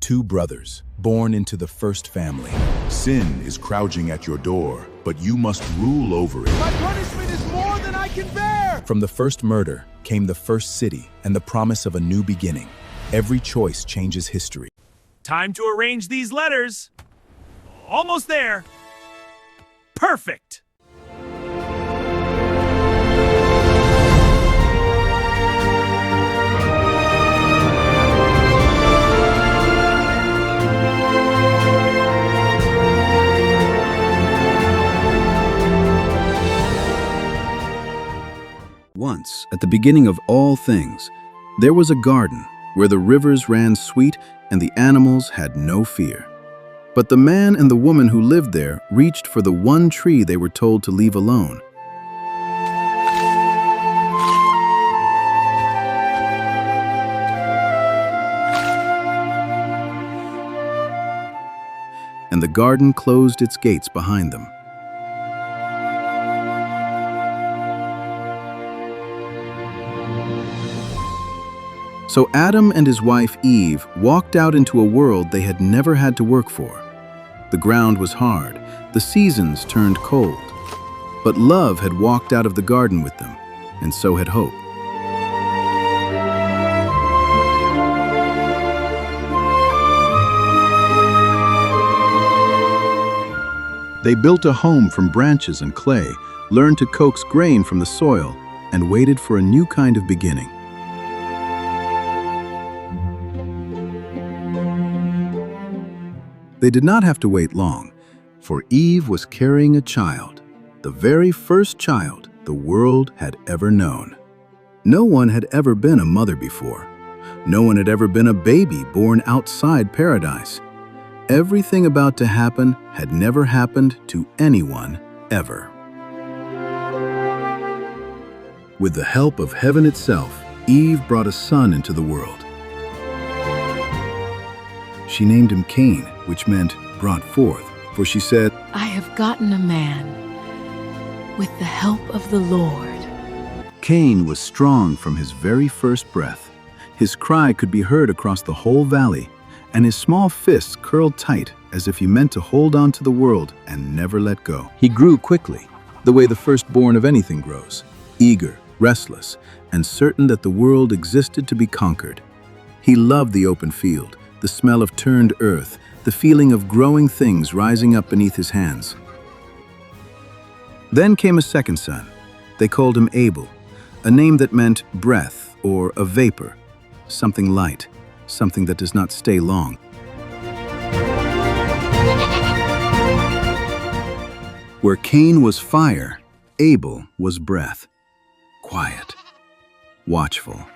two brothers, born into the first family. Sin is crouching at your door, but you must rule over it. My punishment is more than I can bear! From the first murder came the first city and the promise of a new beginning. Every choice changes history. Time to arrange these letters. Almost there. Perfect. Once, at the beginning of all things, there was a garden where the rivers ran sweet and the animals had no fear. But the man and the woman who lived there reached for the one tree they were told to leave alone. And the garden closed its gates behind them. So Adam and his wife Eve walked out into a world they had never had to work for. The ground was hard, the seasons turned cold. But love had walked out of the garden with them, and so had hope. They built a home from branches and clay, learned to coax grain from the soil, and waited for a new kind of beginning. They did not have to wait long, for Eve was carrying a child, the very first child the world had ever known. No one had ever been a mother before. No one had ever been a baby born outside paradise. Everything about to happen had never happened to anyone ever. With the help of heaven itself, Eve brought a son into the world. She named him Cain, which meant brought forth, for she said, I have gotten a man with the help of the Lord. Cain was strong from his very first breath. His cry could be heard across the whole valley, and his small fists curled tight as if he meant to hold on to the world and never let go. He grew quickly, the way the firstborn of anything grows, eager, restless, and certain that the world existed to be conquered. He loved the open field, the smell of turned earth, the feeling of growing things rising up beneath his hands. Then came a second son. They called him Abel, a name that meant breath or a vapor, something light, something that does not stay long. Where Cain was fire, Abel was breath, quiet, watchful.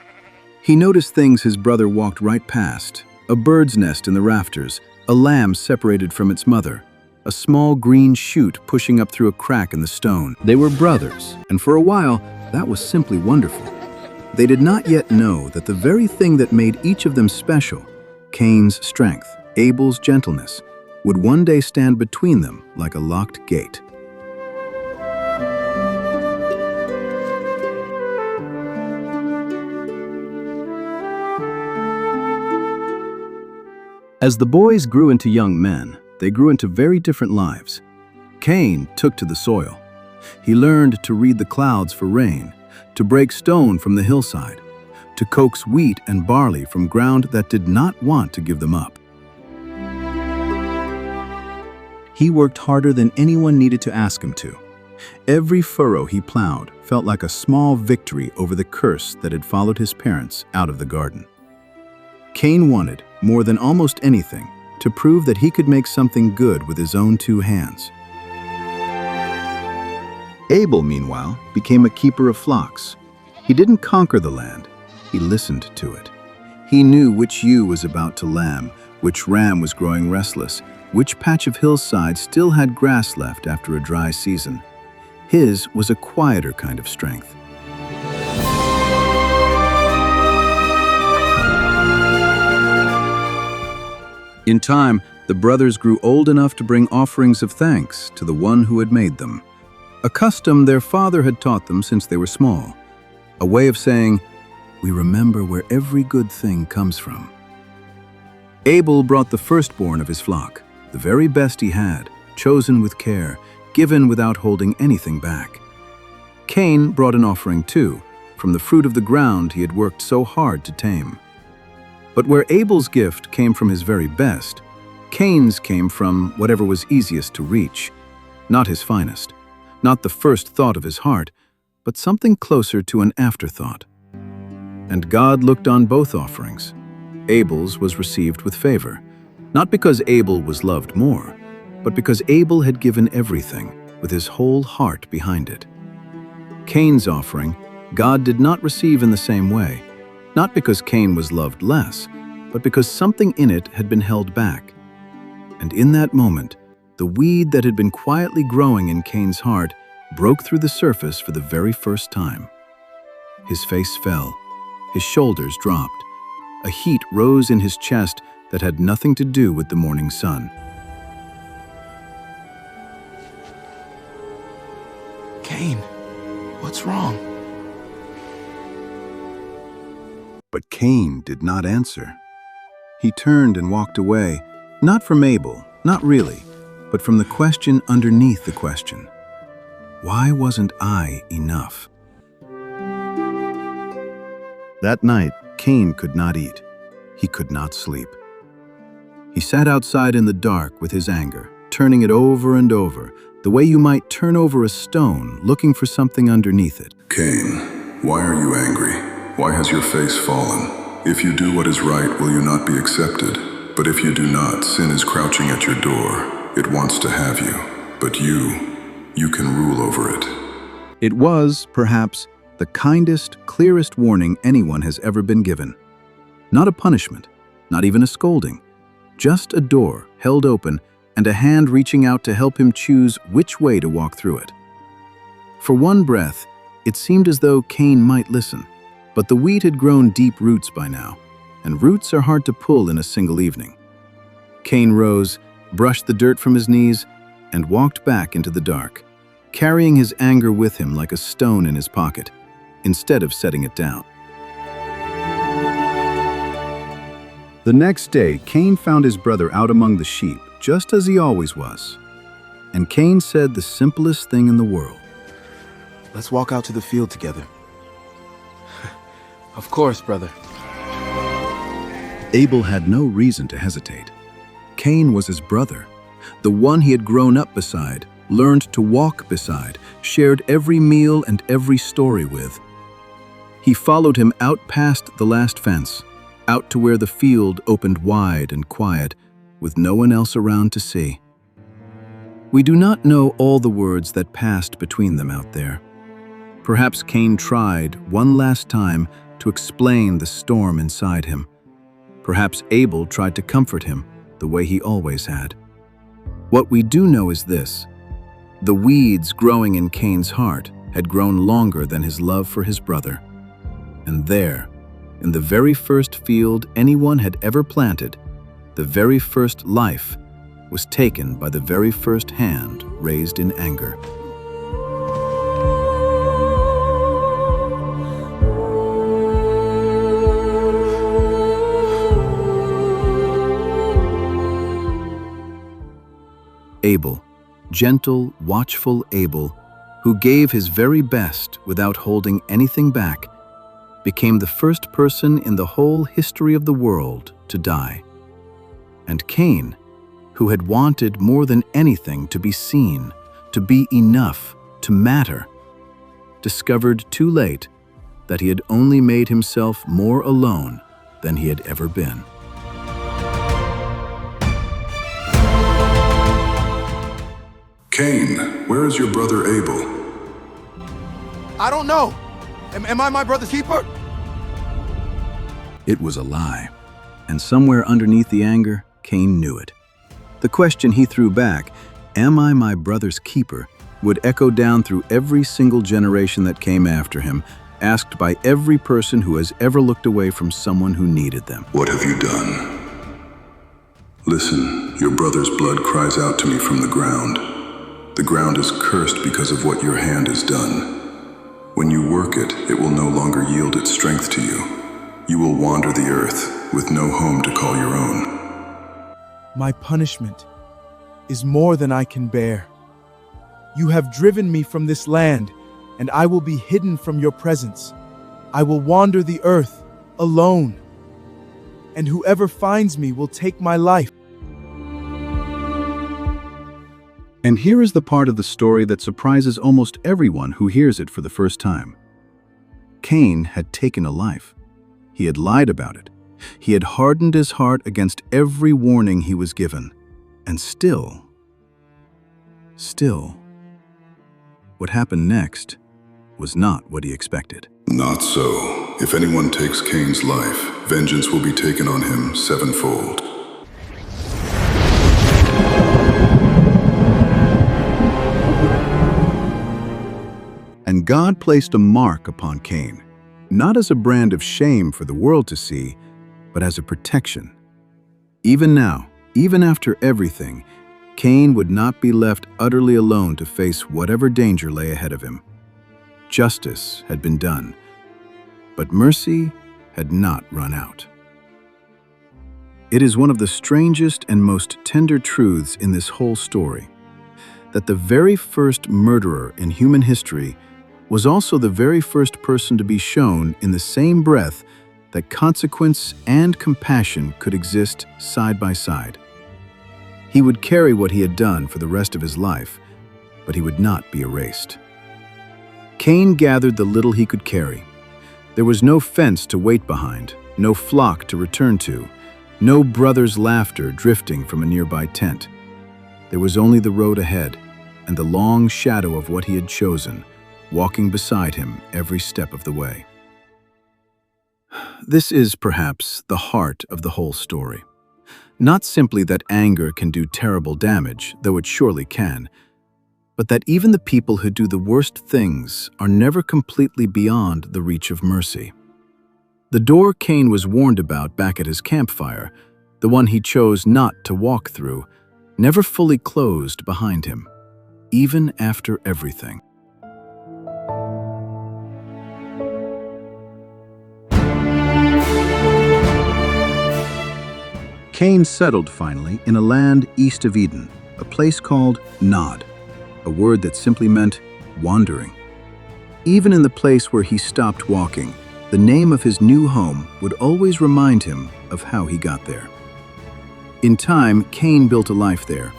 He noticed things his brother walked right past. A bird's nest in the rafters, a lamb separated from its mother, a small green shoot pushing up through a crack in the stone. They were brothers, and for a while, that was simply wonderful. They did not yet know that the very thing that made each of them special, Cain's strength, Abel's gentleness, would one day stand between them like a locked gate. As the boys grew into young men, they grew into very different lives. Cain took to the soil. He learned to read the clouds for rain, to break stone from the hillside, to coax wheat and barley from ground that did not want to give them up. He worked harder than anyone needed to ask him to. Every furrow he plowed felt like a small victory over the curse that had followed his parents out of the garden. Cain wanted, more than almost anything, to prove that he could make something good with his own two hands. Abel, meanwhile, became a keeper of flocks. He didn't conquer the land, he listened to it. He knew which ewe was about to lamb, which ram was growing restless, which patch of hillside still had grass left after a dry season. His was a quieter kind of strength. In time, the brothers grew old enough to bring offerings of thanks to the one who had made them, a custom their father had taught them since they were small, a way of saying, "We remember where every good thing comes from." Abel brought the firstborn of his flock, the very best he had, chosen with care, given without holding anything back. Cain brought an offering too, from the fruit of the ground he had worked so hard to tame. But where Abel's gift came from his very best, Cain's came from whatever was easiest to reach, not his finest, not the first thought of his heart, but something closer to an afterthought. And God looked on both offerings. Abel's was received with favor, not because Abel was loved more, but because Abel had given everything, with his whole heart behind it. Cain's offering, God did not receive in the same way, not because Cain was loved less, but because something in it had been held back. And in that moment, the weed that had been quietly growing in Cain's heart broke through the surface for the very first time. His face fell, his shoulders dropped. A heat rose in his chest that had nothing to do with the morning sun. Cain, what's wrong? But Cain did not answer. He turned and walked away, not from Abel, not really, but from the question underneath the question. Why wasn't I enough? That night, Cain could not eat. He could not sleep. He sat outside in the dark with his anger, turning it over and over, the way you might turn over a stone, looking for something underneath it. Cain, why are you angry? Why has your face fallen? If you do what is right, will you not be accepted? But if you do not, sin is crouching at your door. It wants to have you, but you can rule over it. It was, perhaps, the kindest, clearest warning anyone has ever been given. Not a punishment, not even a scolding, just a door held open and a hand reaching out to help him choose which way to walk through it. For one breath, it seemed as though Cain might listen, but the weed had grown deep roots by now, and roots are hard to pull in a single evening. Cain rose, brushed the dirt from his knees, and walked back into the dark, carrying his anger with him like a stone in his pocket, instead of setting it down. The next day, Cain found his brother out among the sheep, just as he always was. And Cain said the simplest thing in the world. Let's walk out to the field together. Of course, brother. Abel had no reason to hesitate. Cain was his brother, the one he had grown up beside, learned to walk beside, shared every meal and every story with. He followed him out past the last fence, out to where the field opened wide and quiet, with no one else around to see. We do not know all the words that passed between them out there. Perhaps Cain tried, one last time, to explain the storm inside him. Perhaps Abel tried to comfort him, the way he always had. What we do know is this: the weeds growing in Cain's heart had grown longer than his love for his brother. And there, in the very first field anyone had ever planted, the very first life was taken by the very first hand raised in anger. Abel, gentle, watchful Abel, who gave his very best without holding anything back, became the first person in the whole history of the world to die. And Cain, who had wanted more than anything to be seen, to be enough, to matter, discovered too late that he had only made himself more alone than he had ever been. Cain, where is your brother Abel? I don't know. Am I my brother's keeper? It was a lie, and somewhere underneath the anger, Cain knew it. The question he threw back, "Am I my brother's keeper?" would echo down through every single generation that came after him, asked by every person who has ever looked away from someone who needed them. What have you done? Listen, your brother's blood cries out to me from the ground. The ground is cursed because of what your hand has done. When you work it, it will no longer yield its strength to you. You will wander the earth with no home to call your own. My punishment is more than I can bear. You have driven me from this land, and I will be hidden from your presence. I will wander the earth alone, and whoever finds me will take my life. And here is the part of the story that surprises almost everyone who hears it for the first time. Cain had taken a life. He had lied about it. He had hardened his heart against every warning he was given. And still, what happened next was not what he expected. Not so. If anyone takes Cain's life, vengeance will be taken on him sevenfold. And God placed a mark upon Cain, not as a brand of shame for the world to see, but as a protection. Even now, even after everything, Cain would not be left utterly alone to face whatever danger lay ahead of him. Justice had been done, but mercy had not run out. It is one of the strangest and most tender truths in this whole story that the very first murderer in human history was also the very first person to be shown in the same breath that consequence and compassion could exist side by side. He would carry what he had done for the rest of his life, but he would not be erased. Cain gathered the little he could carry. There was no fence to wait behind, no flock to return to, no brother's laughter drifting from a nearby tent. There was only the road ahead and the long shadow of what he had chosen, walking beside him every step of the way. This is perhaps the heart of the whole story. Not simply that anger can do terrible damage, though it surely can, but that even the people who do the worst things are never completely beyond the reach of mercy. The door Cain was warned about back at his campfire, the one he chose not to walk through, never fully closed behind him, even after everything. Cain settled finally in a land east of Eden, a place called Nod, a word that simply meant wandering. Even in the place where he stopped walking, the name of his new home would always remind him of how he got there. In time, Cain built a life there.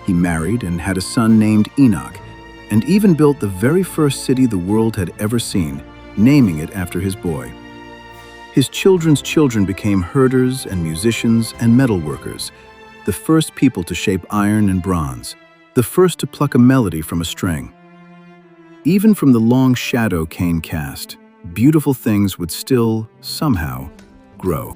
He married and had a son named Enoch, and even built the very first city the world had ever seen, naming it after his boy. His children's children became herders and musicians and metalworkers, the first people to shape iron and bronze, the first to pluck a melody from a string. Even from the long shadow Cain cast, beautiful things would still, somehow, grow.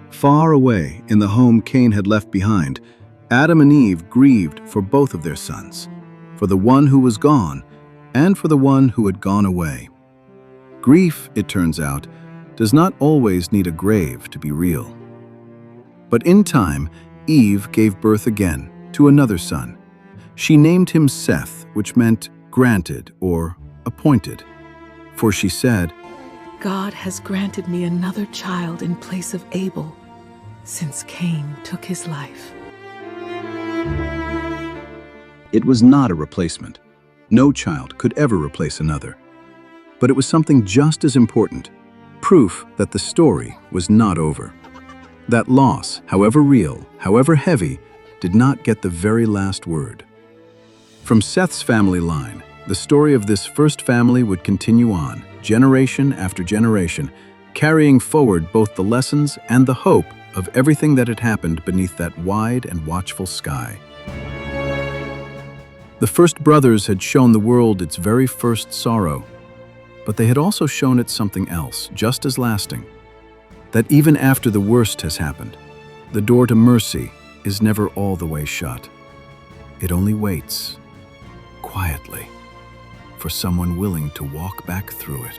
Far away in the home Cain had left behind, Adam and Eve grieved for both of their sons, for the one who was gone and for the one who had gone away. Grief, it turns out, does not always need a grave to be real. But in time, Eve gave birth again to another son. She named him Seth, which meant granted or appointed. For she said, God has granted me another child in place of Abel, since Cain took his life. It was not a replacement. No child could ever replace another. But it was something just as important, proof that the story was not over. That loss, however real, however heavy, did not get the very last word. From Seth's family line, the story of this first family would continue on, generation after generation, carrying forward both the lessons and the hope of everything that had happened beneath that wide and watchful sky. The first brothers had shown the world its very first sorrow, but they had also shown it something else, just as lasting. That even after the worst has happened, the door to mercy is never all the way shut. It only waits, quietly, for someone willing to walk back through it.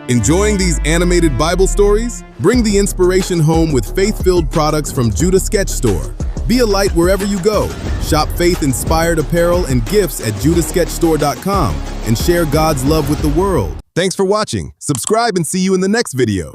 Enjoying these animated Bible stories? Bring the inspiration home with faith-filled products from Judah Sketch Store. Be a light wherever you go. Shop faith-inspired apparel and gifts at judahsketchstore.com and share God's love with the world. Thanks for watching. Subscribe and see you in the next video.